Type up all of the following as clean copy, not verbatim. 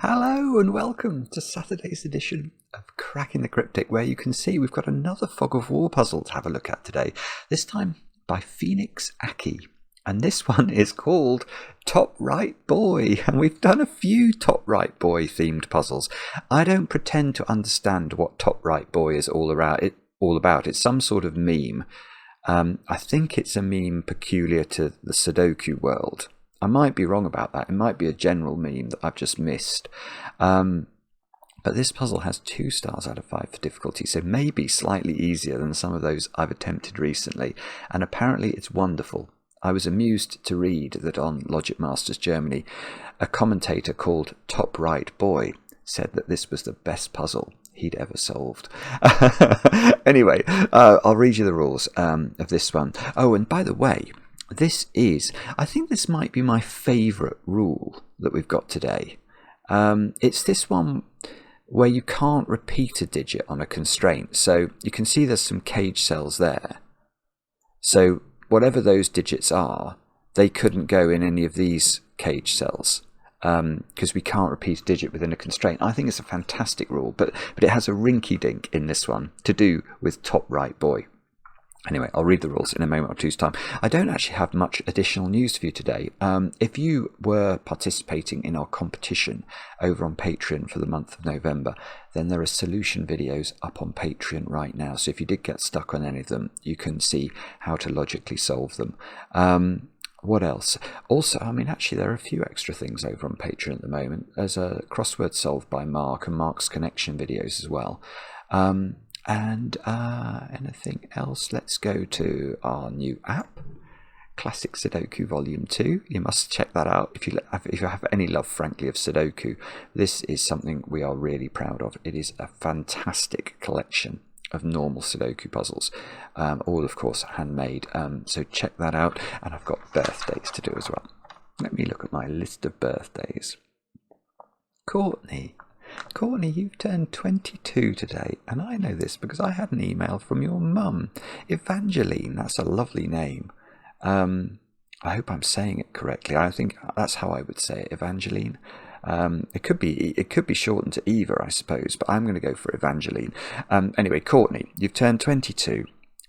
Hello and welcome to Saturday's edition of Cracking the Cryptic, where you can see we've got another Fog of War puzzle to have a look at today, this time by PhoenixAki. And this one is called Top Right Boi, and we've done a few Top Right Boi themed puzzles. I don't pretend to understand what Top Right Boi is all about. It's some sort of meme. I think it's a meme peculiar to the Sudoku world. I might be wrong about that. It might be a general meme that I've just missed. But this puzzle has 2 stars out of 5 for difficulty, so maybe slightly easier than some of those I've attempted recently. And apparently it's wonderful. I was amused to read that on Logic Masters Germany, a commentator called Top Right Boi said that this was the best puzzle he'd ever solved. Anyway, I'll read you the rules of this one. Oh, and by the way, I think this might be my favourite rule that we've got today. It's this one where you can't repeat a digit on a constraint. So you can see there's some cage cells there. So whatever those digits are, they couldn't go in any of these cage cells because we can't repeat a digit within a constraint. I think it's a fantastic rule, but it has a rinky-dink in this one to do with Top Right Boi. Anyway, I'll read the rules in a moment or two's time. I don't actually have much additional news for you today. If you were participating in our competition over on Patreon for the month of November, then there are solution videos up on Patreon right now. So if you did get stuck on any of them, you can see how to logically solve them. What else? Also, actually, there are a few extra things over on Patreon at the moment. There's a crossword solved by Mark and Mark's connection videos as well. And anything else? Let's go to our new app, Classic Sudoku Volume 2. You must check that out if you have any love, frankly, of Sudoku. This is something we are really proud of. It is a fantastic collection of normal Sudoku puzzles, all, of course, handmade. So check that out. And I've got birthdays to do as well. Let me look at my list of birthdays. Courtney, you've turned 22 today, and I know this because I had an email from your mum, Evangeline. That's a lovely name. I hope I'm saying it correctly. I think that's how I would say it, Evangeline. It could be shortened to Eva, I suppose, but I'm going to go for Evangeline. Anyway, Courtney, you've turned 22,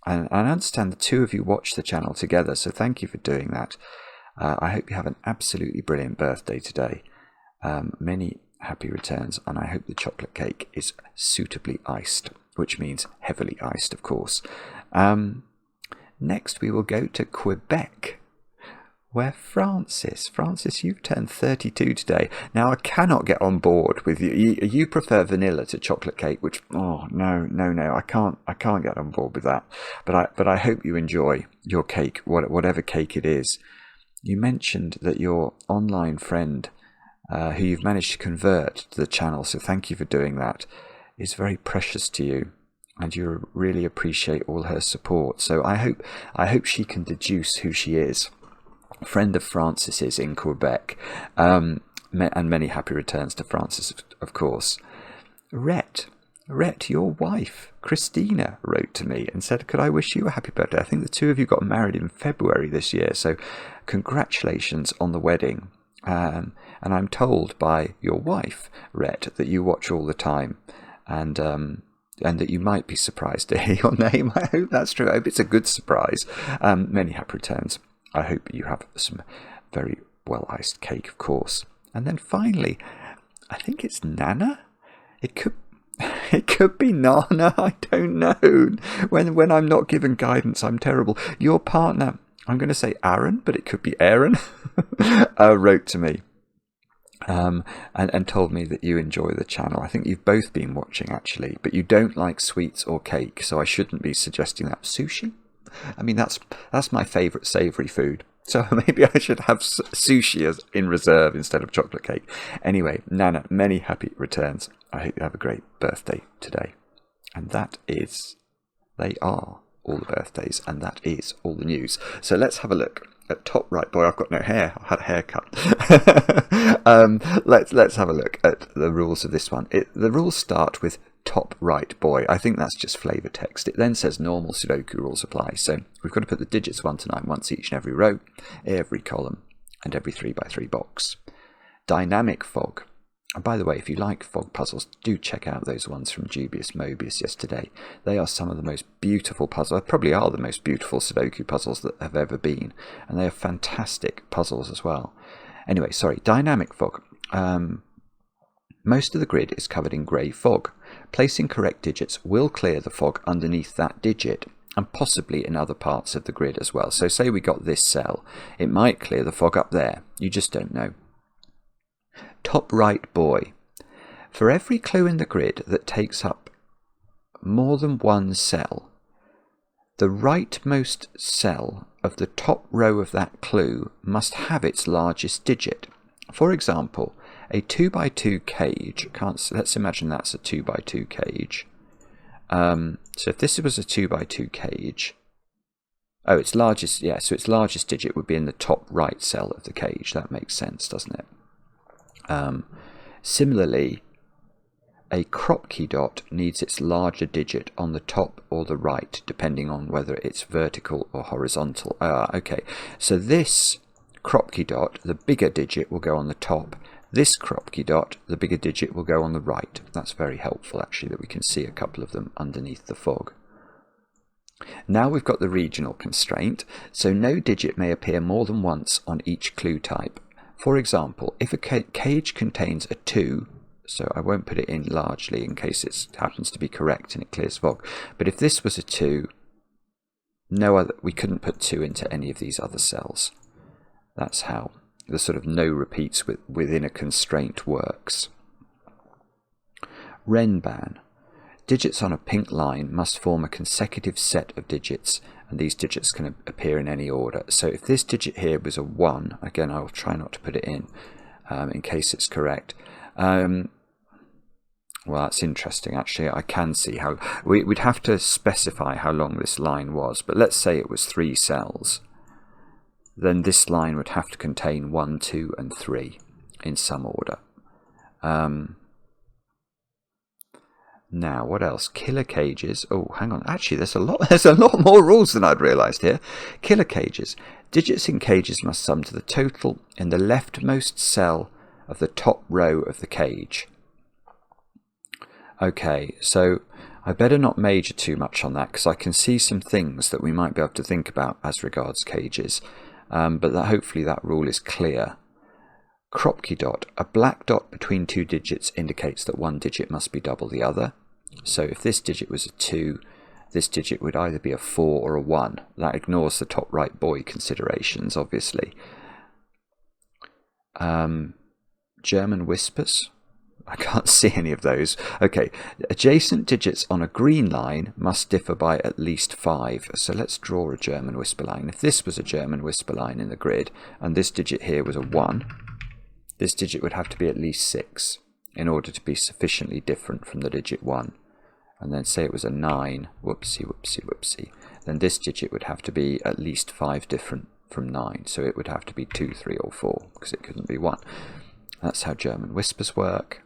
and I understand the two of you watch the channel together, so thank you for doing that. I hope you have an absolutely brilliant birthday today. Many happy returns, and I hope the chocolate cake is suitably iced, which means heavily iced, of course. Next we will go to Quebec, where Francis, you've turned 32 today. Now I cannot get on board with you. You prefer vanilla to chocolate cake, which no, I can't get on board with that. But I hope you enjoy your cake, whatever cake it is. You mentioned that your online friend, who you've managed to convert to the channel, so thank you for doing that, is very precious to you, and you really appreciate all her support. So I hope she can deduce who she is. A friend of Francis's in Quebec, and many happy returns to Francis, of course. Rhett, your wife, Christina, wrote to me and said, could I wish you a happy birthday? I think the two of you got married in February this year, so congratulations on the wedding. And I'm told by your wife, Rhett, that you watch all the time, and that you might be surprised to hear your name. I hope that's true. I hope it's a good surprise. Many happy returns. I hope you have some very well-iced cake, of course. And then finally, I think it's Nana. It could be Nana. I don't know. When I'm not given guidance, I'm terrible. Your partner, I'm going to say Aaron, but it could be Aaron, wrote to me and told me that you enjoy the channel. I think you've both been watching, actually, but you don't like sweets or cake, so I shouldn't be suggesting that. Sushi? That's my favourite savoury food, so maybe I should have sushi in reserve instead of chocolate cake. Anyway, Nana, many happy returns. I hope you have a great birthday today. And they are all the birthdays, and that is all the news. So let's have a look at Top Right Boi. I've got no hair. I had a haircut. Let's have a look at the rules of this one. The rules start with Top Right Boi. I think that's just flavour text. It then says normal Sudoku rules apply. So we've got to put the digits 1 to 9 once each in every row, every column, and every 3 by 3 box. Dynamic fog. And by the way, if you like fog puzzles, do check out those ones from Dubious Mobius yesterday. They are some of the most beautiful puzzles, probably are the most beautiful Sudoku puzzles that have ever been. And they are fantastic puzzles as well. Anyway, sorry, dynamic fog. Most of the grid is covered in grey fog. Placing correct digits will clear the fog underneath that digit, and possibly in other parts of the grid as well. So say we got this cell, it might clear the fog up there. You just don't know. Top right boy. For every clue in the grid that takes up more than one cell, the rightmost cell of the top row of that clue must have its largest digit. For example, a 2x2 cage. Let's imagine that's a 2x2 cage. So if this was a 2x2 cage, so its largest digit would be in the top right cell of the cage. That makes sense, doesn't it? Similarly, a kropki dot needs its larger digit on the top or the right, depending on whether it's vertical or horizontal. Okay, so this kropki dot, the bigger digit will go on the top. This kropki dot, the bigger digit will go on the right. That's very helpful, actually, that we can see a couple of them underneath the fog. Now we've got the regional constraint, so no digit may appear more than once on each clue type. For example, if a cage contains a 2, so I won't put it in largely in case it happens to be correct and it clears fog, but if this was a 2, we couldn't put 2 into any of these other cells. That's how the sort of no repeats within a constraint works. Renban. Digits on a pink line must form a consecutive set of digits, and these digits can appear in any order. So if this digit here was a 1, again I'll try not to put it in case it's correct. Well, that's interesting, actually. I can see how we'd have to specify how long this line was, but let's say it was 3 cells. Then this line would have to contain 1, 2, and 3 in some order. Now, what else? Killer cages. Oh, hang on. Actually, there's a lot more rules than I'd realised here. Killer cages. Digits in cages must sum to the total in the leftmost cell of the top row of the cage. Okay, so I better not major too much on that because I can see some things that we might be able to think about as regards cages. But hopefully that rule is clear. Kropki dot. A black dot between 2 digits indicates that one digit must be double the other. So if this digit was a 2, this digit would either be a 4 or a 1. That ignores the top right boy considerations, obviously. German whispers. I can't see any of those. Okay, adjacent digits on a green line must differ by at least 5. So let's draw a German whisper line. If this was a German whisper line in the grid, and this digit here was a 1, this digit would have to be at least 6 in order to be sufficiently different from the digit 1. And then say it was a 9, whoopsie, then this digit would have to be at least 5 different from 9. So it would have to be 2, 3, or 4, because it couldn't be 1. That's how German whispers work.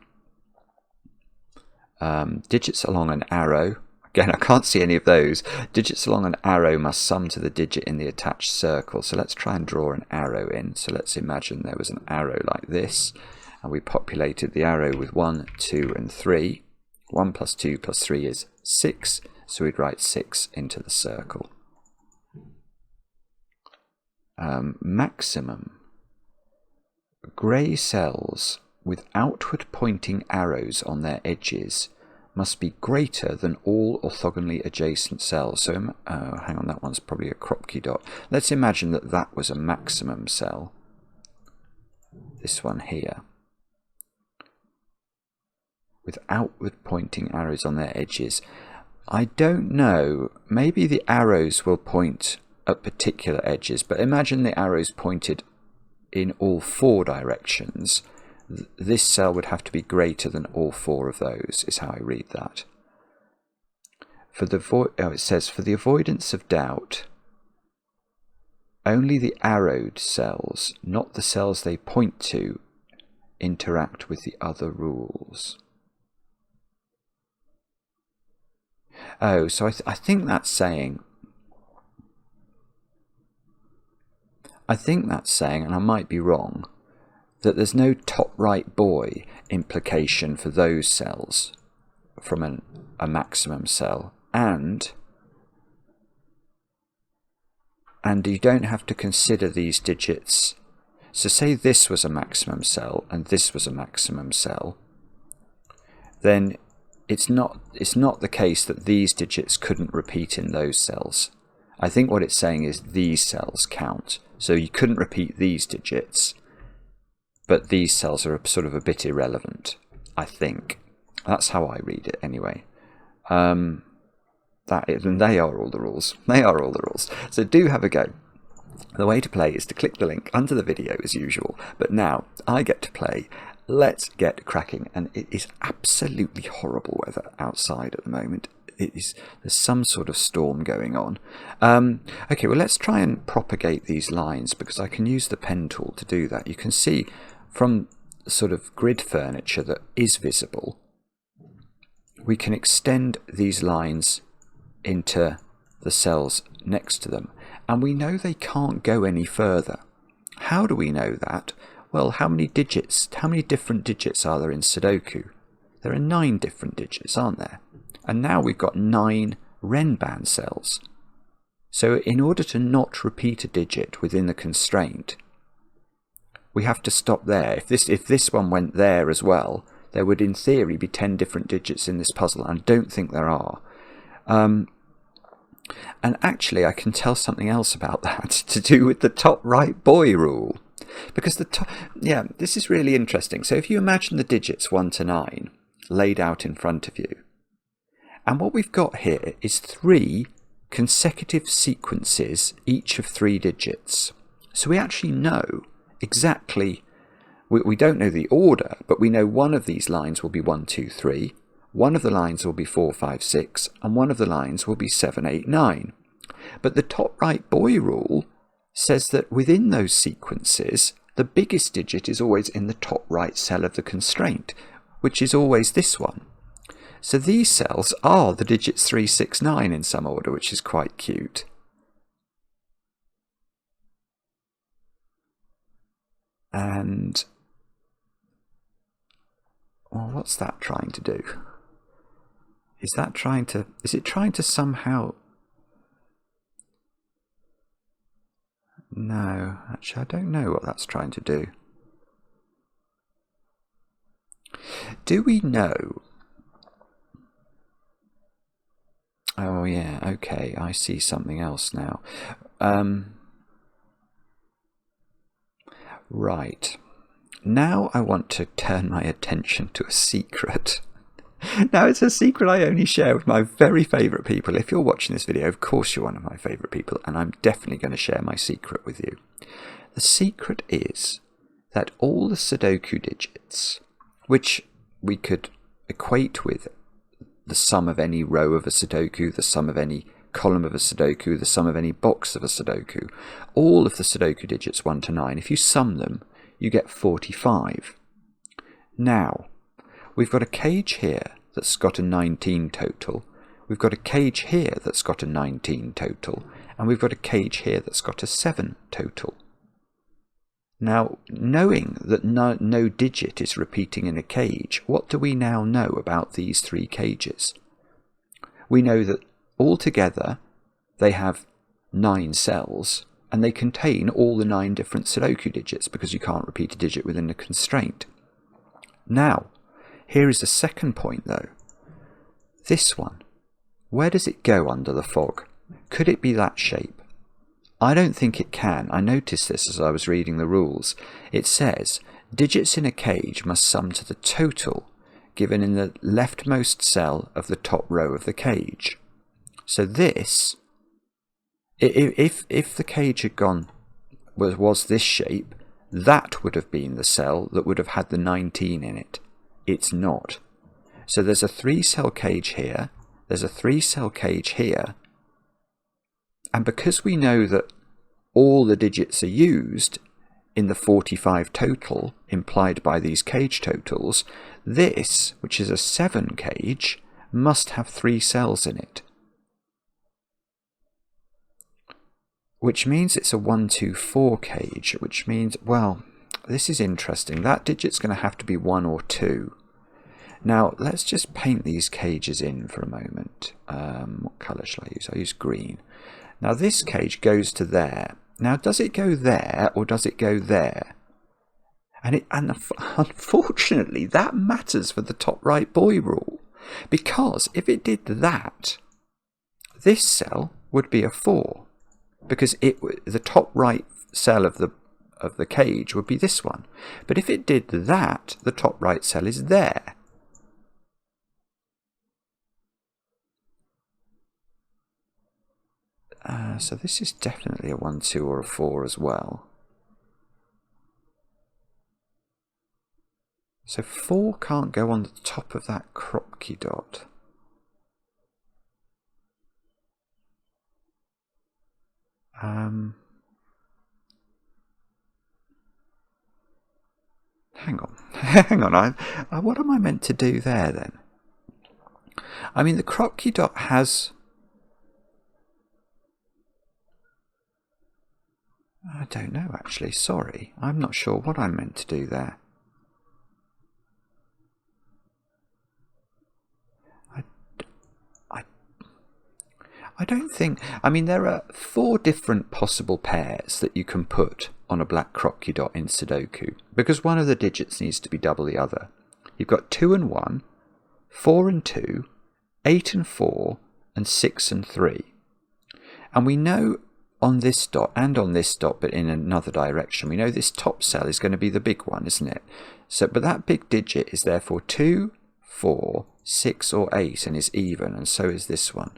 Digits along an arrow. Again, I can't see any of those. Digits along an arrow must sum to the digit in the attached circle. So let's try and draw an arrow in. So let's imagine there was an arrow like this, and we populated the arrow with 1, 2, and 3. 1 plus 2 plus 3 is 6, so we'd write 6 into the circle. Maximum. Grey cells with outward pointing arrows on their edges must be greater than all orthogonally adjacent cells. So, hang on, that one's probably a kropki dot. Let's imagine that that was a maximum cell. This one here. With outward pointing arrows on their edges. I don't know. Maybe the arrows will point at particular edges, but imagine the arrows pointed in all 4 directions. This cell would have to be greater than all 4 of those, is how I read that. It says, for the avoidance of doubt, only the arrowed cells, not the cells they point to, interact with the other rules. Oh, so I think that's saying, and I might be wrong, that there's no top right boy implication for those cells from a maximum cell, and you don't have to consider these digits. So say this was a maximum cell and this was a maximum cell, then it's not the case that these digits couldn't repeat in those cells. I think what it's saying is these cells count. So you couldn't repeat these digits, but these cells are sort of a bit irrelevant, I think. That's how I read it anyway. And they are all the rules. They are all the rules. So do have a go. The way to play is to click the link under the video as usual. But now I get to play. Let's get cracking. And it is absolutely horrible weather outside at the moment. There's some sort of storm going on. Okay, well, let's try and propagate these lines, because I can use the pen tool to do that. You can see from the sort of grid furniture that is visible, we can extend these lines into the cells next to them, and we know they can't go any further. How do we know that? Well, how many different digits are there in Sudoku? There are 9 different digits, aren't there? And now we've got 9 Renban cells. So in order to not repeat a digit within the constraint, we have to stop there. If this one went there as well, there would in theory be 10 different digits in this puzzle, and I don't think there are. And actually I can tell something else about that to do with the top right boy rule. Because this is really interesting. So if you imagine the digits 1 to 9 laid out in front of you, and what we've got here is 3 consecutive sequences, each of 3 digits. So we actually know exactly, we don't know the order, but we know one of these lines will be 1, 2, 3, one of the lines will be 4, 5, 6, and one of the lines will be 7, 8, 9. But the top right boy rule says that within those sequences, the biggest digit is always in the top right cell of the constraint, which is always this one. So these cells are the digits 3, 6, 9 in some order, which is quite cute. And, well, what's that trying to do? Is it trying to somehow... No, actually I don't know what that's trying to do. Do we know... Oh yeah, okay, I see something else now. Right. Now I want to turn my attention to a secret. Now it's a secret I only share with my very favourite people. If you're watching this video, of course you're one of my favourite people, and I'm definitely going to share my secret with you. The secret is that all the Sudoku digits, which we could equate with the sum of any row of a Sudoku, the sum of any column of a Sudoku, the sum of any box of a Sudoku, all of the Sudoku digits 1 to 9, if you sum them, you get 45. Now, we've got a cage here that's got a 19 total, we've got a cage here that's got a 19 total, and we've got a cage here that's got a 7 total. Now, knowing that no digit is repeating in a cage, what do we now know about these 3 cages? We know that altogether they have 9 cells, and they contain all the 9 different Sudoku digits, because you can't repeat a digit within a constraint. Now, here is the second point though. This one, where does it go under the fog? Could it be that shape? I don't think it can. I noticed this as I was reading the rules. It says, digits in a cage must sum to the total given in the leftmost cell of the top row of the cage. So this, if the cage had was this shape, that would have been the cell that would have had the 19 in it. It's not. So there's a 3-cell cage here, there's a 3-cell cage here, and because we know that all the digits are used in the 45 total implied by these cage totals, this, which is a 7 cage, must have 3 cells in it. Which means it's a 1, 2, 4 cage, which means, well, this is interesting. That digit's going to have to be 1 or 2. Now, let's just paint these cages in for a moment. What colour shall I use? I'll use green. Now, this cage goes to there. Now, does it go there or does it go there? And unfortunately, that matters for the top right boy rule. Because if it did that, this cell would be a 4. Because the top right cell of the cage would be this one. But if it did that, the top right cell is there. So this is definitely a 1, 2 or a 4 as well. So 4 can't go on the top of that kropki dot. Hang on. Hang on. What am I meant to do there then? I mean, the kropki dot has... I don't know, actually. Sorry. I'm not sure what I'm meant to do there. I don't think... I mean, there are 4 different possible pairs that you can put on a black kropki dot in Sudoku, because one of the digits needs to be double the other. You've got 2 and 1, 4 and 2, 8 and 4, and 6 and 3. And we know on this dot and on this dot, but in another direction, we know this top cell is going to be the big one, isn't it? So, but that big digit is therefore 2, 4, 6 or 8 and is even, and so is this one.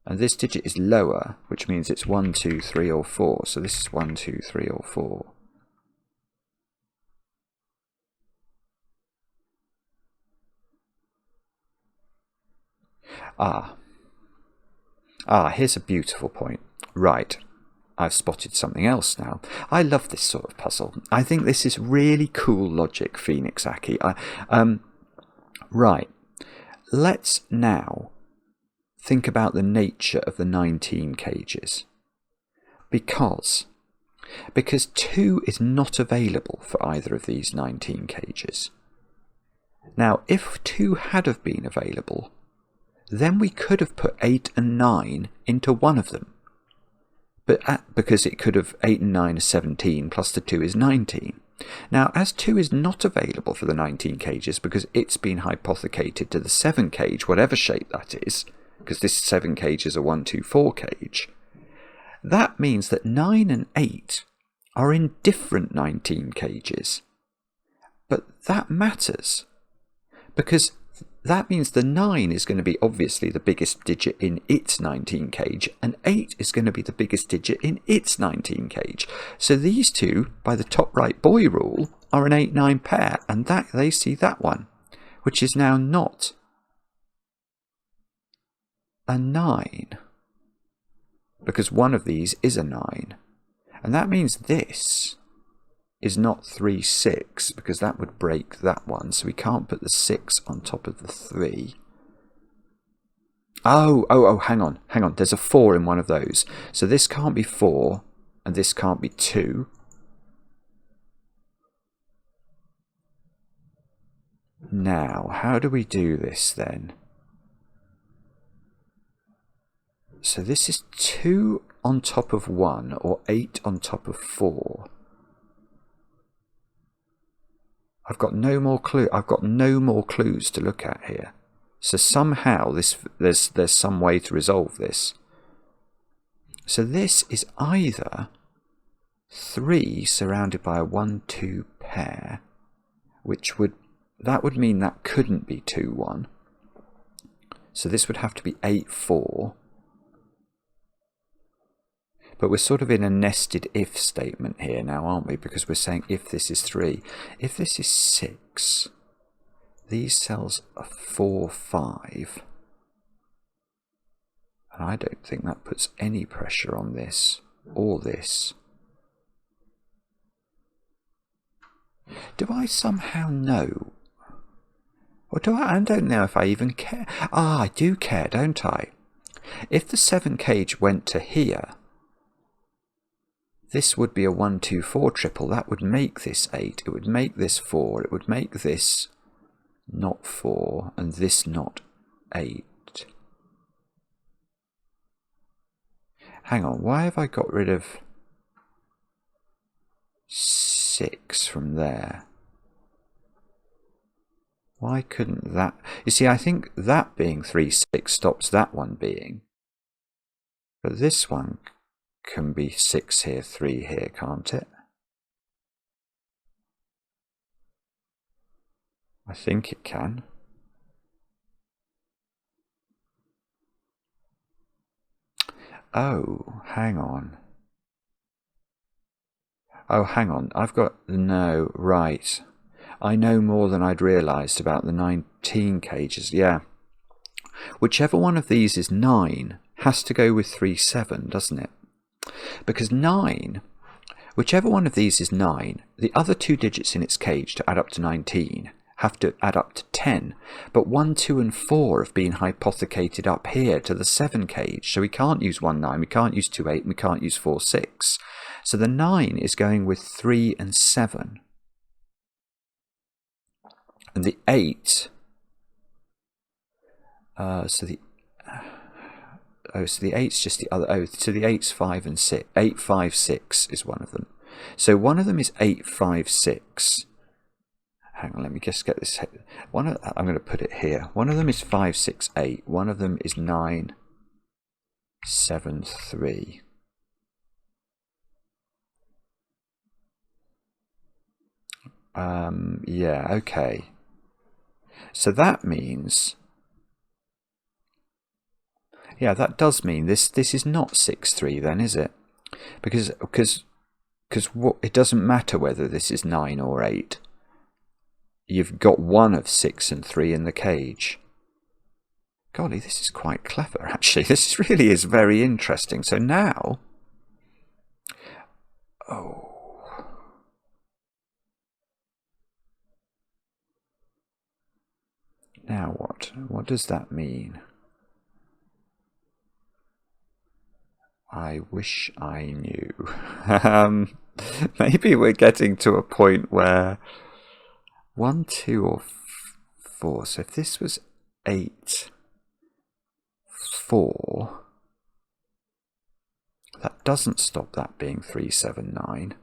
And this digit is lower, which means it's 1, 2, 3 or 4. So this is 1, 2, 3 or 4. Here's a beautiful point. Right, I've spotted something else now. I love this sort of puzzle. I think this is really cool logic, PhoenixAki. Right, let's now think about the nature of the 19 cages. Because 2 is not available for either of these 19 cages. Now, if 2 had have been available, then we could have put 8 and 9 into one of them. But because it could have 8 and 9 is 17, plus the 2 is 19. Now, as 2 is not available for the 19 cages because it's been hypothecated to the 7 cage, whatever shape that is, because this 7 cage is a 1, 2, 4 cage, that means that 9 and 8 are in different 19 cages. But that matters, because that means the 9 is going to be obviously the biggest digit in its 19 cage, and 8 is going to be the biggest digit in its 19 cage. So these two, by the top right boy rule, are an 8-9 pair, and that they see that one, which is now not a 9, because one of these is a 9. And that means this is not 3, 6, because that would break that one, so we can't put the 6 on top of the 3. Oh, hang on, there's a 4 in one of those. So this can't be 4, and this can't be 2. Now, how do we do this then? So this is 2 on top of 1, or 8 on top of 4. I've got no more clue. I've got no more clues to look at here. So somehow there's some way to resolve this. So this is either 3 surrounded by a 1, 2 pair, which would mean that couldn't be 2, 1. So this would have to be 8, 4. But we're sort of in a nested if statement here now, aren't we? Because we're saying if this is 3. If this is 6, these cells are 4, 5. And I don't think that puts any pressure on this or this. Do I somehow know? Or do I don't know if I even care. I do care, don't I? If the 7 cage went to here, this would be a 1, 2, 4 triple. That would make this 8. It would make this 4. It would make this not 4 and this not 8. Hang on, why have I got rid of 6 from there? Why couldn't that... You see, I think that being 3, 6 stops that one being. But this one can be 6 here, 3 here, can't it? I think it can. Oh, hang on. Oh, hang on. I've got... No, right. I know more than I'd realised about the 19 cages. Yeah. Whichever one of these is 9 has to go with 3, 7, doesn't it? Because 9, whichever one of these is 9, the other 2 digits in its cage to add up to 19 have to add up to 10. But 1, 2 and 4 have been hypothecated up here to the 7 cage. So we can't use 1, 9, we can't use 2, 8, and we can't use 4, 6. So the 9 is going with 3 and 7. And the 8... so the 8's just the other. Oh, so the 8's 5 and 6. 8, 5, 6 is one of them. So one of them is 8, 5, 6. Hang on, let me just get this. I'm going to put it here. One of them is 5, 6, 8. One of them is 9, 7, 3. Yeah, okay. So that means... Yeah, that does mean this is not 6, 3 then, is it? Because what, it doesn't matter whether this is 9 or 8. You've got one of 6 and 3 in the cage. Golly, this is quite clever, actually. This really is very interesting. So now... Oh... Now what? What does that mean? I wish I knew. Maybe we're getting to a point where 1, 2 or 4. So if this was 8, 4, that doesn't stop that being 3, 7, 9.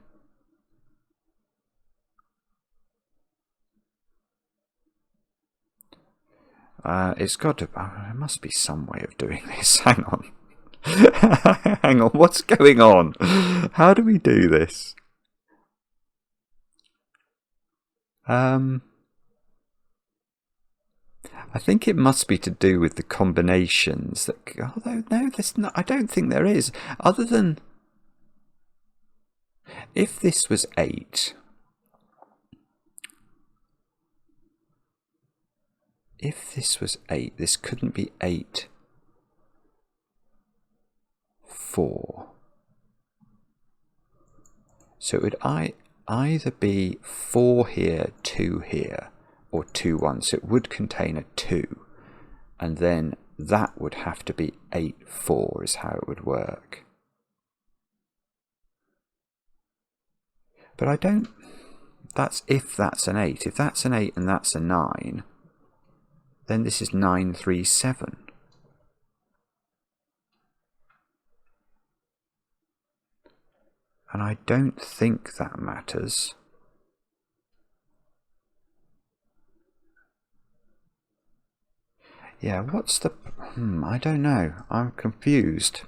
It's got to... there must be some way of doing this. Hang on. Hang on, what's going on? How do we do this? I think it must be to do with the combinations that... Although, no, there's not, I don't think there is. Other than... If this was 8... If this was 8, this couldn't be 8, 4. So it would either be 4 here, 2 here, or 2, 1. So it would contain a 2. And then that would have to be 8, 4 is how it would work. But I don't... That's if that's an 8. If that's an 8 and that's a 9... then this is 9, 3, 7. And I don't think that matters. Yeah, what's the... I don't know. I'm confused.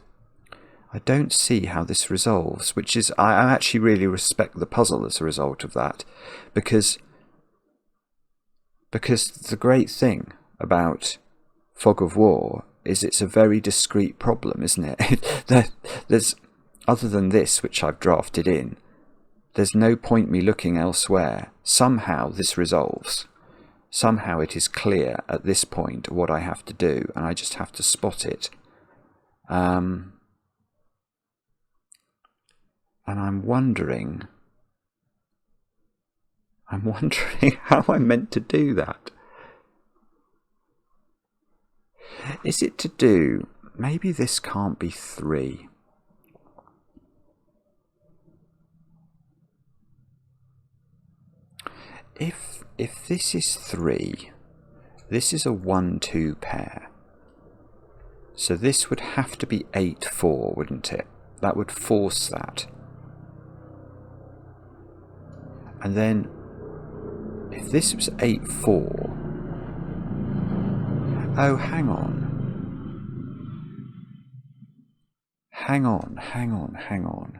I don't see how this resolves, which is... I actually really respect the puzzle as a result of that. Because the great thing about Fog of War is it's a very discrete problem, isn't it? There's, other than this, which I've drafted in, there's no point me looking elsewhere. Somehow this resolves. Somehow it is clear at this point what I have to do, and I just have to spot it. And I'm wondering how I'm meant to do that. Is it to do... Maybe this can't be 3. if this is 3, this is a 1-2 pair. So this would have to be 8-4, wouldn't it? That would force that. And then if this was 8-4, oh, hang on. Hang on.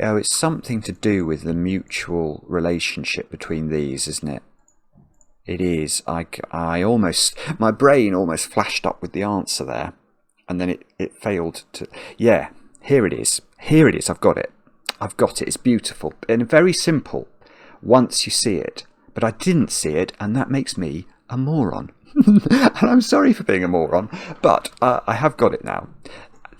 Oh, it's something to do with the mutual relationship between these, isn't it? It is. I almost, my brain almost flashed up with the answer there, and then it failed to. Yeah, here it is. I've got it. It's beautiful and very simple once you see it. But I didn't see it, and that makes me a moron. And I'm sorry for being a moron, but I have got it now.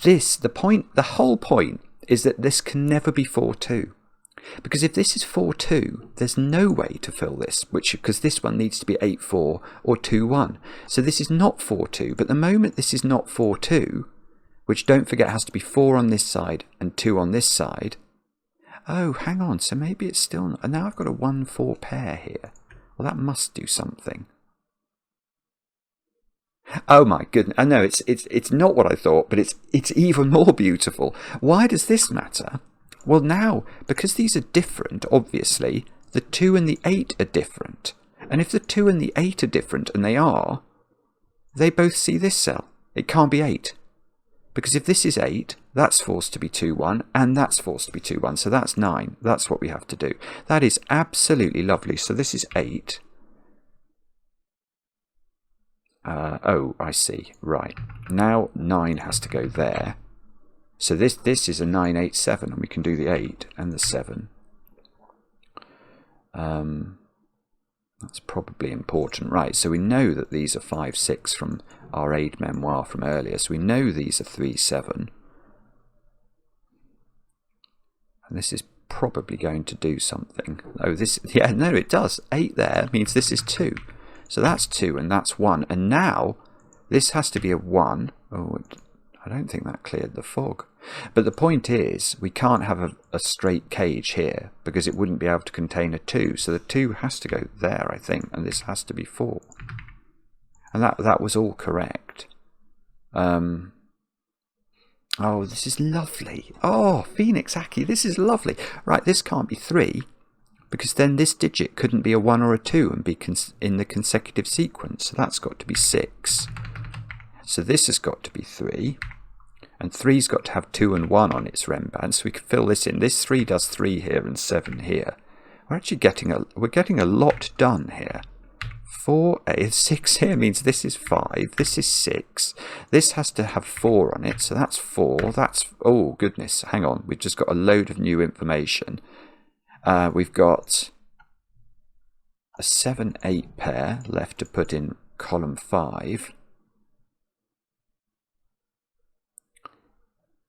The whole point is that this can never be 4-2. Because if this is 4-2, there's no way to fill this, because this one needs to be 8-4 or 2-1. So this is not 4-2, but the moment this is not 4-2, which don't forget has to be 4 on this side and 2 on this side. Oh, hang on, so maybe it's still not. Now I've got a 1-4 pair here. Well, that must do something. Oh my goodness! I know it's not what I thought, but it's even more beautiful. Why does this matter? Well, now because these are different, obviously the 2 and the 8 are different, and if the 2 and the 8 are different, and they both see this cell. It can't be 8, because if this is 8, that's forced to be 2-1, and that's forced to be 2-1, so that's 9. That's what we have to do. That is absolutely lovely. So this is 8. Oh, I see. Right. Now 9 has to go there. So this is a 9-8-7, and we can do the 8 and the 7. That's probably important. Right, so we know that these are 5-6 from our aid memoir from earlier. So we know these are 3-7. And this is probably going to do something. Oh, yeah, no, it does. 8 there means this is 2. So that's 2 and that's 1. And now this has to be a 1. Oh, I don't think that cleared the fog. But the point is, we can't have a straight cage here because it wouldn't be able to contain a 2. So the 2 has to go there, I think, and this has to be 4. And that was all correct. Oh, this is lovely. Oh, PhoenixAki, this is lovely. Right, this can't be 3. Because then this digit couldn't be a 1 or a 2 and be in the consecutive sequence. So that's got to be 6. So this has got to be 3. And 3's got to have 2 and 1 on its rem band. So we can fill this in. This 3 does 3 here and 7 here. We're actually getting a lot done here. 4, 8, 6 here means this is 5. This is 6. This has to have 4 on it. So that's 4. That's, oh goodness, hang on. We've just got a load of new information. We've got a 7-8 pair left to put in column 5.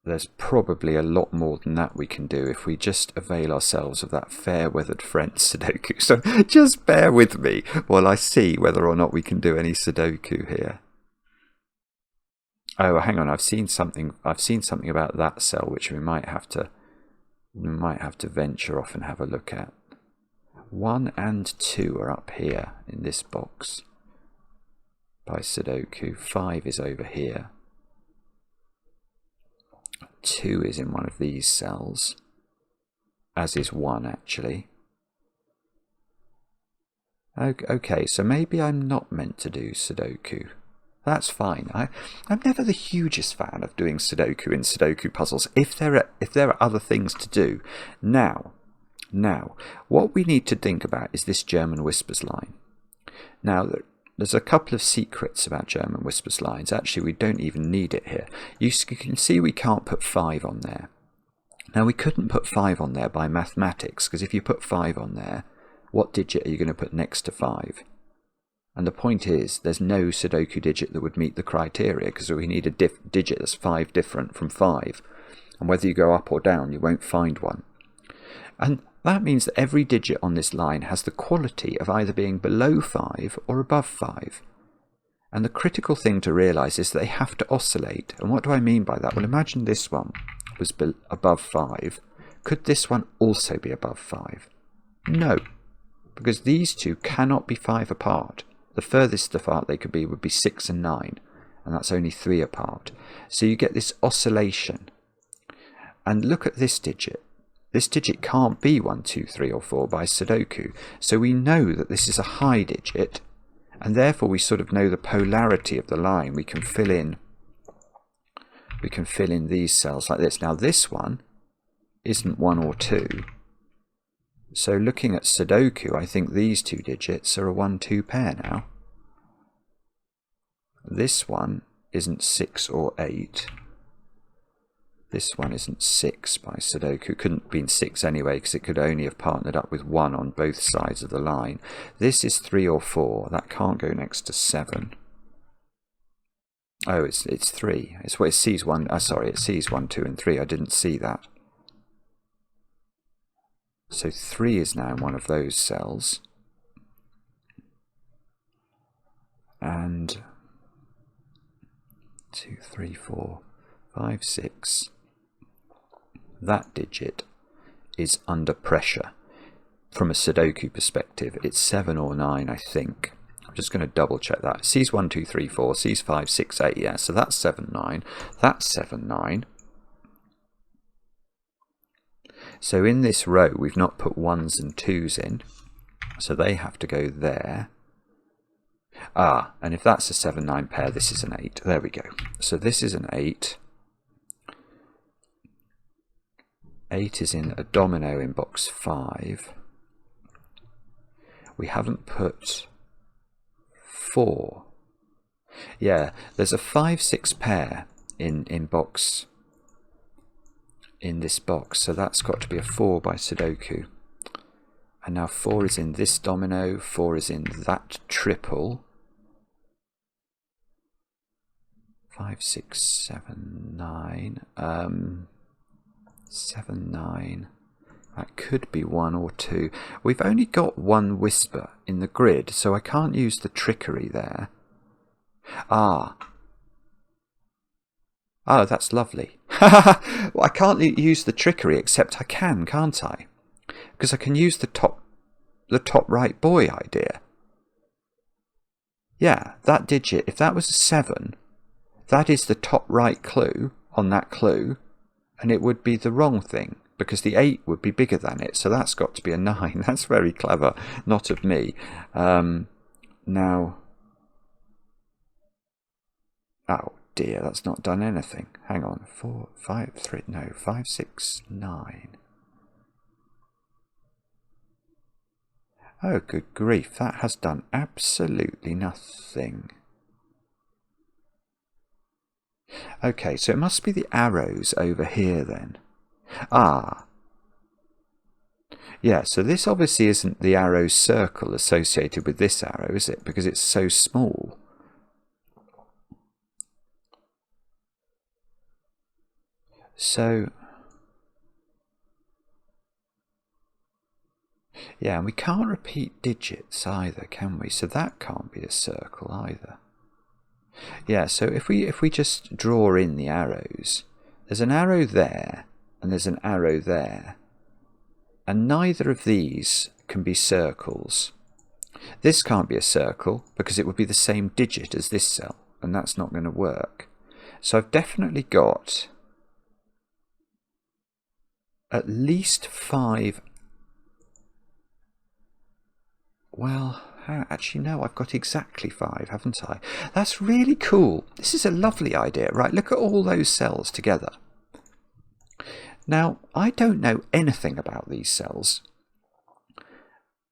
There's probably a lot more than that we can do if we just avail ourselves of that fair-weathered friend Sudoku. So just bear with me while I see whether or not we can do any Sudoku here. Oh, hang on, I've seen something about that cell which we might have to venture off and have a look at. 1 and 2 are up here in this box by Sudoku. 5 is over here. 2 is in one of these cells, as is 1 actually. Okay, so maybe I'm not meant to do Sudoku. That's fine. I'm never the hugest fan of doing Sudoku in Sudoku puzzles if there are other things to do. Now, what we need to think about is this German whispers line. Now, there's a couple of secrets about German whispers lines. Actually, we don't even need it here. You can see we can't put 5 on there. Now, we couldn't put 5 on there by mathematics, because if you put 5 on there, what digit are you going to put next to 5? And the point is, there's no Sudoku digit that would meet the criteria, because we need a digit that's 5 different from 5. And whether you go up or down, you won't find one. And that means that every digit on this line has the quality of either being below 5 or above 5. And the critical thing to realise is that they have to oscillate. And what do I mean by that? Well, imagine this one was above 5, Could this one also be above 5? No, because these two cannot be 5 apart. The furthest apart they could be would be 6 and 9, and that's only 3 apart. So you get this oscillation. And look at this digit. This digit can't be 1, 2, 3 or 4 by Sudoku. So we know that this is a high digit, and therefore we sort of know the polarity of the line. We can fill in these cells like this. Now this one isn't 1 or 2. So looking at Sudoku, I think these two digits are a 1-2 pair now. This one isn't 6 or 8. This one isn't 6 by Sudoku. Couldn't have been 6 anyway, because it could only have partnered up with 1 on both sides of the line. This is 3 or 4. That can't go next to 7. Oh, it's 3. It's what it sees 1. Sorry, it sees 1, 2, and 3. I didn't see that. So 3 is now in one of those cells. And 2, 3, 4, 5, 6. That digit is under pressure. From a Sudoku perspective, it's 7 or 9, I think. I'm just going to double check that. It sees 1, 2, 3, 4, sees 5, 6, 8. Yeah, so that's 7, 9. That's 7, 9. So in this row, we've not put 1s and 2s in, so they have to go there. Ah, and if that's a 7, 9 pair, this is an 8. There we go. So this is an 8. 8 is in a domino in box 5. We haven't put 4. Yeah, there's a 5, 6 pair in this box, so that's got to be a 4 by Sudoku. And now 4 is in this domino, 4 is in that triple. 5, 6, 7, 9. 7, 9. That could be 1 or 2. We've only got 1 whisper in the grid, so I can't use the trickery there. Ah, that's lovely. Well, I can't use the trickery, except I can, can't I? Because I can use the top right boy idea. Yeah, that digit, if that was a 7, that is the top right clue on that clue, and it would be the wrong thing, because the 8 would be bigger than it, so that's got to be a 9. That's very clever, not of me. Now, oh dear, that's not done anything. Hang on, 4, 5, 3, no, 5, 6, 9. Oh, good grief, that has done absolutely nothing. Okay, so it must be the arrows over here then. Ah. Yeah, so this obviously isn't the arrow circle associated with this arrow, is it? Because it's so small. So, yeah, and we can't repeat digits either, can we? So that can't be a circle either. Yeah, so if we just draw in the arrows, there's an arrow there, and there's an arrow there. And neither of these can be circles. This can't be a circle, because it would be the same digit as this cell, and that's not going to work. So I've definitely got at least 5. Well, actually no, I've got exactly 5, haven't I? That's really cool. This is a lovely idea. Right, look at all those cells together. Now, I don't know anything about these cells,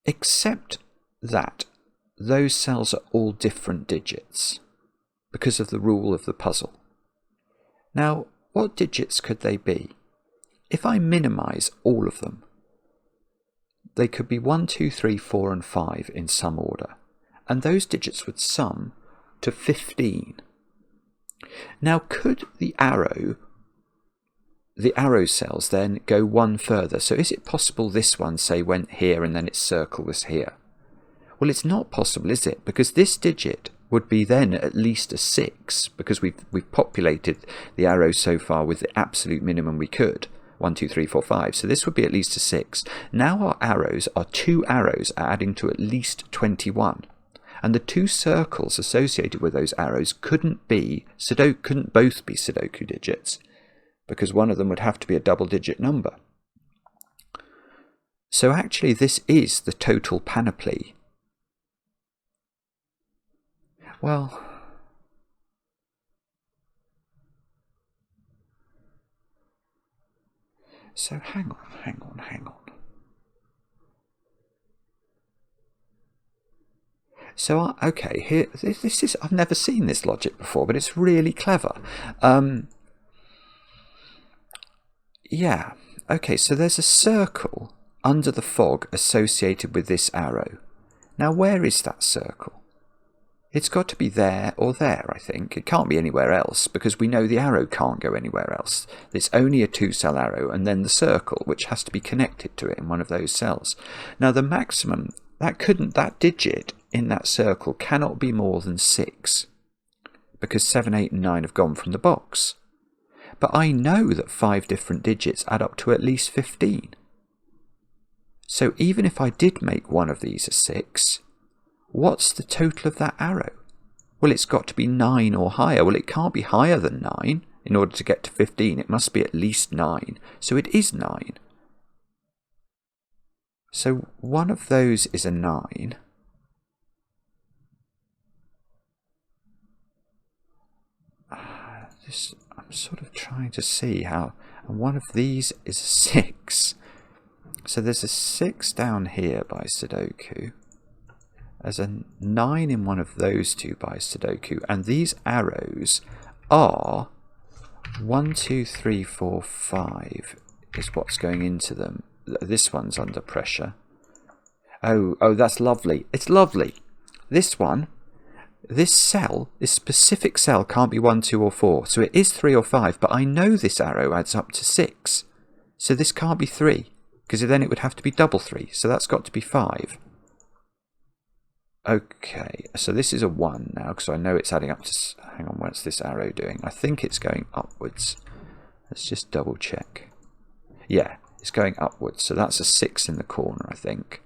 except that those cells are all different digits because of the rule of the puzzle. Now, what digits could they be? If I minimize all of them, they could be 1, 2, 3, 4, and 5 in some order, and those digits would sum to 15. Now, could the arrow cells then go one further? So is it possible this one, say, went here and then its circle was here? Well, it's not possible, is it? Because this digit would be then at least a 6, because we've populated the arrow so far with the absolute minimum we could. 1, 2, 3, 4, 5. So this would be at least a 6. Now our arrows are 2 arrows adding to at least 21. And the 2 circles associated with those arrows couldn't both be Sudoku digits, because one of them would have to be a double-digit number. So actually this is the total panoply. Well, so hang on. So, okay, here, this is, I've never seen this logic before, but it's really clever. Yeah, okay, so there's a circle under the fog associated with this arrow. Now, where is that circle? It's got to be there or there, I think. It can't be anywhere else, because we know the arrow can't go anywhere else. It's only a 2-cell arrow, and then the circle, which has to be connected to it in one of those cells. Now, the maximum, that digit in that circle cannot be more than 6, because 7, 8, and 9 have gone from the box. But I know that 5 different digits add up to at least 15. So even if I did make one of these a 6, what's the total of that arrow? Well, it's got to be 9 or higher. Well, it can't be higher than 9. In order to get to 15, it must be at least 9. So it is 9. So one of those is a 9. I'm sort of trying to see how, and one of these is a 6. So there's a 6 down here by Sudoku. There's a 9 in one of those 2 by Sudoku, and these arrows are 1, 2, 3, 4, 5 is what's going into them. This one's under pressure. Oh, that's lovely. It's lovely. This one, this cell, this specific cell can't be 1, 2, or 4. So it is 3 or 5, but I know this arrow adds up to 6. So this can't be 3, because then it would have to be double 3. So that's got to be 5. Okay, so this is a 1 now, because I know it's adding up to... Hang on, what's this arrow doing? I think it's going upwards. Let's just double check. Yeah, it's going upwards, so that's a 6 in the corner, I think.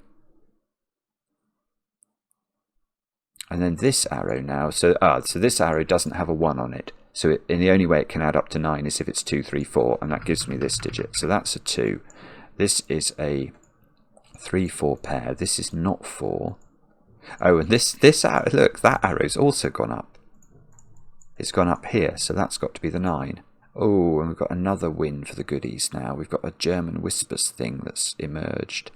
And then this arrow now, so this arrow doesn't have a 1 on it. So and the only way it can add up to 9 is if it's 2, 3, 4, and that gives me this digit. So that's a 2. This is a 3, 4 pair. This is not 4. Oh, and this arrow, look, that arrow's also gone up. It's gone up here, so that's got to be the 9. Oh, and we've got another win for the goodies now. We've got a German whispers thing that's emerged.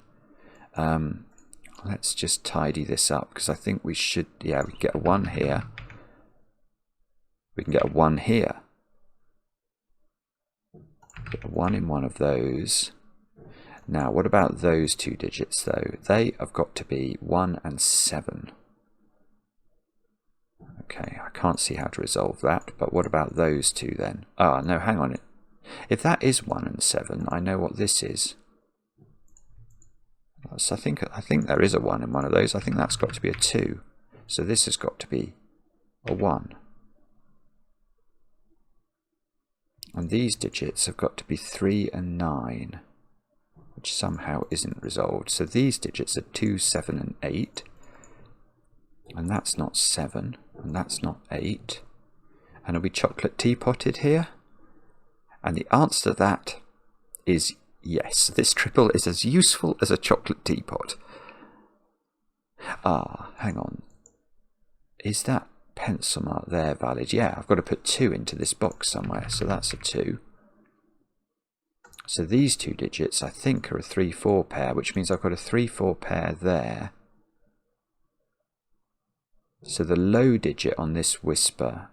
Let's just tidy this up, because I think we should, yeah, we can get a 1 here. We can get a 1 here. Get a 1 in one of those. Now, what about those 2 digits, though? They have got to be 1 and 7. Okay, I can't see how to resolve that, but what about those 2 then? Ah, no, hang on. If that is 1 and 7, I know what this is. So I think there is a 1 in one of those. I think that's got to be a 2. So this has got to be a 1. And these digits have got to be 3 and 9. Which somehow isn't resolved. So these digits are 2, 7, and 8. And that's not 7. And that's not 8. And are we chocolate teapotted here? And the answer to that is yes. This triple is as useful as a chocolate teapot. Ah, hang on. Is that pencil mark there valid? Yeah, I've got to put 2 into this box somewhere. So that's a 2. So these 2 digits, I think, are a 3, 4 pair, which means I've got a 3, 4 pair there. So the low digit on this whisper,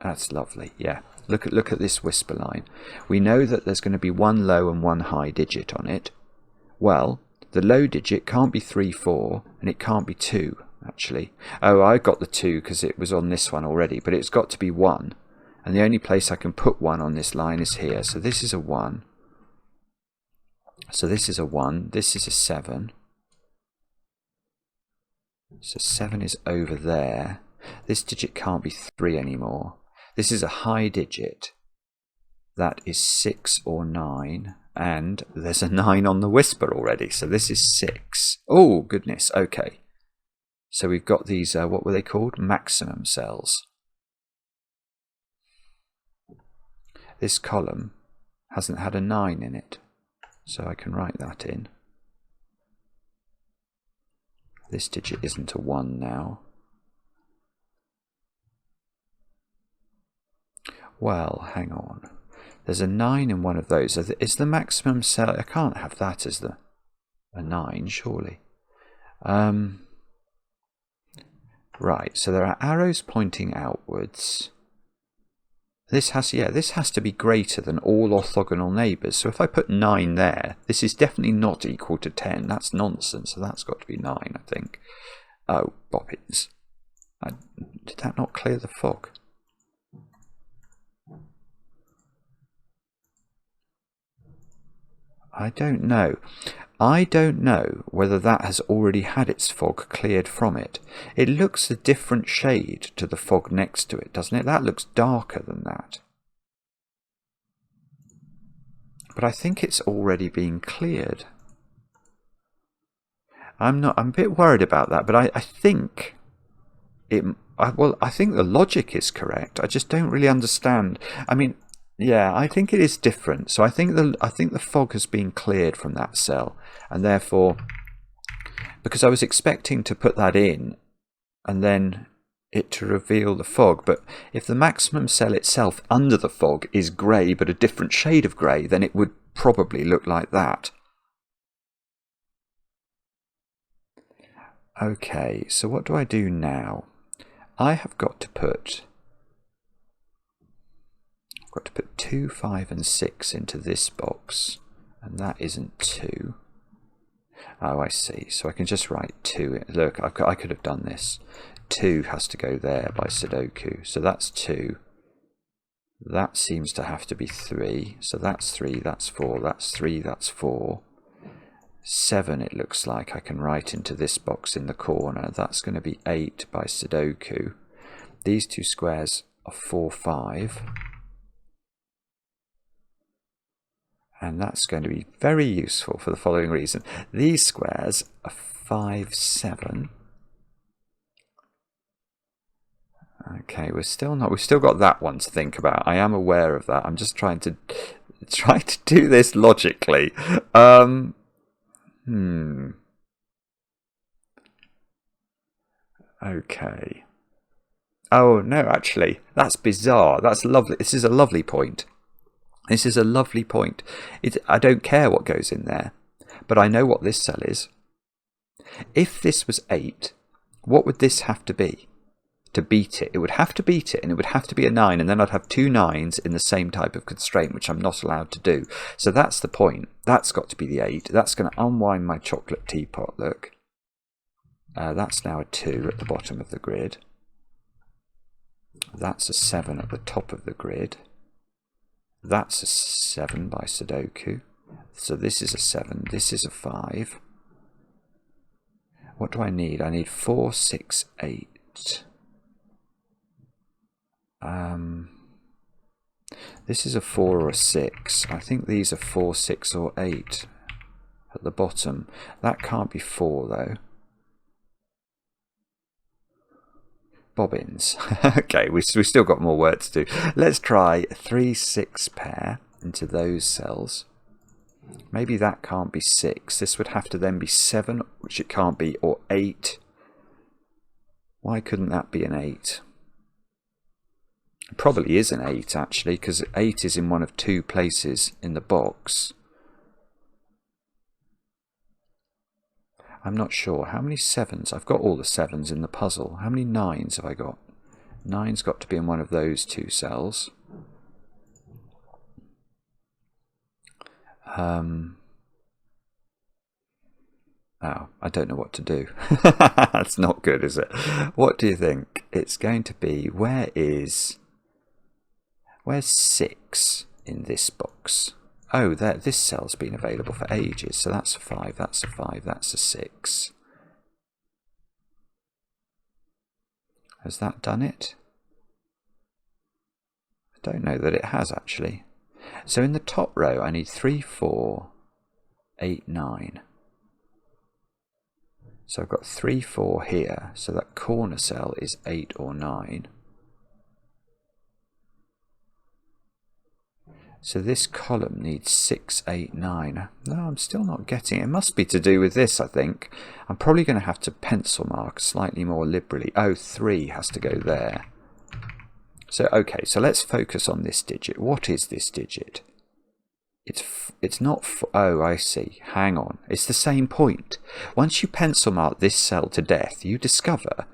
that's lovely, yeah. Look at this whisper line. We know that there's going to be 1 low and 1 high digit on it. Well, the low digit can't be 3, 4, and it can't be 2, actually. Oh, I got the 2 because it was on this one already, but it's got to be 1. And the only place I can put 1 on this line is here. So this is a 1. So this is a 1. This is a 7. So 7 is over there. This digit can't be 3 anymore. This is a high digit. that is 6 or 9. And there's a 9 on the whisper already. So this is 6. Oh, goodness. Okay. So we've got these, what were they called? Maximum cells. This column hasn't had a 9 in it. So I can write that in. This digit isn't a 1 now. Well, hang on. There's a 9 in one of those. Is the maximum cell... I can't have that as a 9, surely. Right, so there are arrows pointing outwards. This has to be greater than all orthogonal neighbours. So if I put 9 there, this is definitely not equal to 10. That's nonsense. So that's got to be 9, I think. Oh, bobbins. Did that not clear the fog? I don't know. I don't know whether that has already had its fog cleared from it. It looks a different shade to the fog next to it, doesn't it? That looks darker than that. But I think it's already been cleared. I'm a bit worried about that, but I think I think the logic is correct. I just don't really understand. I mean, yeah, I think it is different. So I think the fog has been cleared from that cell, and therefore, because I was expecting to put that in and then it to reveal the fog, but if the maximum cell itself under the fog is grey but a different shade of grey, then it would probably look like that. Okay, so what do I do now? I have got to put 2, 5 and 6 into this box, and that isn't 2. Oh, I see. So I can just write 2. Look, I could have done this. 2 has to go there by Sudoku, so that's 2. That seems to have to be 3, so that's 3, that's 4, that's 3, that's 4. 7, it looks like I can write into this box in the corner. That's going to be 8 by Sudoku. These two squares are 4, 5. And that's going to be very useful for the following reason. These squares are 5, 7. Okay, we've still got that one to think about. I am aware of that. I'm just trying to do this logically. Okay. Oh no, actually, that's bizarre. That's lovely. This is a lovely point. This is a lovely point. I don't care what goes in there, but I know what this cell is. If this was 8, what would this have to be to beat it? It would have to beat it, and it would have to be a 9, and then I'd have 2 9s in the same type of constraint, which I'm not allowed to do. So that's the point. That's got to be the 8. That's going to unwind my chocolate teapot, look. That's now a 2 at the bottom of the grid. That's a 7 at the top of the grid. That's a 7 by Sudoku. So this is a 7, this is a 5. What do I need? I need 4, 6, 8. This is a 4 or a 6. I think these are 4, 6 or 8 at the bottom. That can't be 4 though. Bobbins. Okay, we've still got more work to do. Let's try 3, 6 pair into those cells. Maybe that can't be 6. This would have to then be 7, which it can't be, or 8. Why couldn't that be an 8? It probably is an 8 actually, because 8 is in one of 2 places in the box. I'm not sure. How many 7s? I've got all the 7s in the puzzle. How many 9s have I got? 9's got to be in one of those 2 cells. Oh, I don't know what to do. That's not good, is it? What do you think? It's going to be, where's 6 in this box? Oh, this cell's been available for ages, so that's a 5, that's a 5, that's a 6. Has that done it? I don't know that it has, actually. So in the top row, I need 3, 4, 8, 9. So I've got 3, 4 here. So that corner cell is 8 or 9. So this column needs 6, 8, 9. No, I'm still not getting it. It must be to do with this, I think. I'm probably going to have to pencil mark slightly more liberally. Oh, 3 has to go there. So, okay, so let's focus on this digit. What is this digit? It's not... Oh, I see. Hang on. It's the same point. Once you pencil mark this cell to death, you discover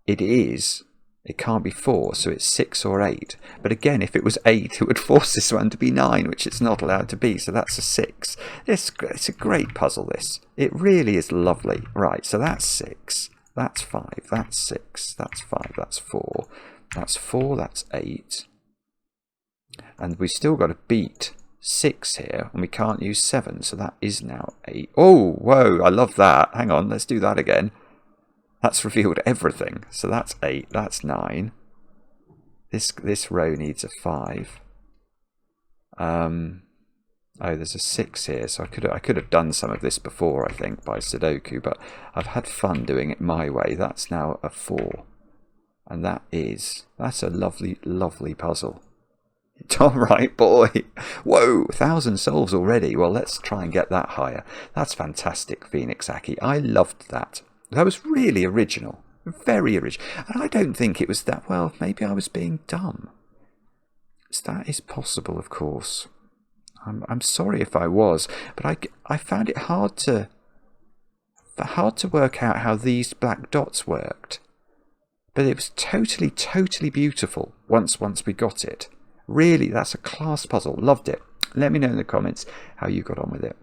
it can't be 4, so it's 6 or 8. But again, if it was 8, it would force this one to be 9, which it's not allowed to be, so that's a 6. It's a great puzzle, this. It really is lovely. Right, so that's 6, that's 5, that's 6, that's 5, that's 4, that's 4, that's 8. And we've still got to beat 6 here, and we can't use 7, so that is now 8. Oh, whoa, I love that. Hang on, let's do that again. That's revealed everything. So that's 8, that's 9. This row needs a 5. Oh, there's a 6 here, so I could have done some of this before, I think, by Sudoku, but I've had fun doing it my way. That's now a 4. And that's a lovely, lovely puzzle. All right, boy. Whoa, 1,000 solves already. Well, let's try and get that higher. That's fantastic, PhoenixAki. I loved that. That was really original, very original. And I don't think it was that, well, maybe I was being dumb. So that is possible, of course. I'm sorry if I was, but I found it hard to work out how these black dots worked. But it was totally, totally beautiful once we got it. Really, that's a class puzzle. Loved it. Let me know in the comments how you got on with it.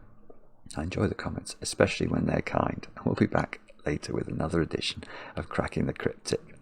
I enjoy the comments, especially when they're kind. And we'll be back later with another edition of Cracking the Cryptic.